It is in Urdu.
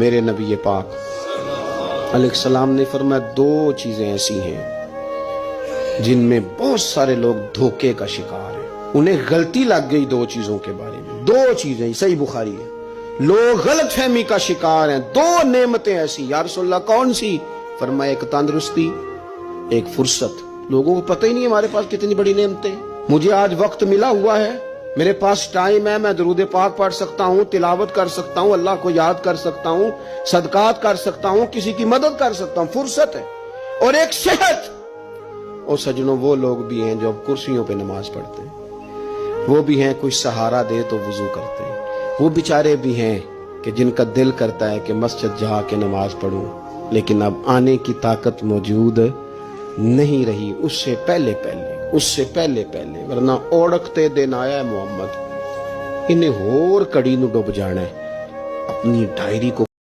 میرے نبی پاک علیہ السلام نے فرمایا دو چیزیں ایسی ہیں جن میں بہت سارے لوگ دھوکے کا شکار ہیں، انہیں غلطی لگ گئی دو چیزوں کے بارے میں، دو چیزیں، صحیح بخاری ہے، لوگ غلط فہمی کا شکار ہیں، دو نعمتیں ایسی۔ یا رسول اللہ کون سی؟ فرمایا ایک تندرستی، ایک فرصت۔ لوگوں کو پتہ ہی نہیں ہمارے پاس کتنی بڑی نعمتیں۔ مجھے آج وقت ملا ہوا ہے، میرے پاس ٹائم ہے، میں درود پاک پڑھ سکتا ہوں، تلاوت کر سکتا ہوں، اللہ کو یاد کر سکتا ہوں، صدقات کر سکتا ہوں، کسی کی مدد کر سکتا ہوں، فرصت ہے۔ اور ایک صحت۔ اور سجنوں وہ لوگ بھی ہیں جو اب کرسیوں پہ نماز پڑھتے ہیں، وہ بھی ہیں کوئی سہارا دے تو وضو کرتے ہیں، وہ بیچارے بھی ہیں کہ جن کا دل کرتا ہے کہ مسجد جا کے نماز پڑھوں، لیکن اب آنے کی طاقت موجود نہیں رہی، اس سے پہلے ورنہ اوڑکتے دن آیا ہے محمد، انہیں ہور کڑی نو ڈوب جانا ہے۔ اپنی ڈائری کو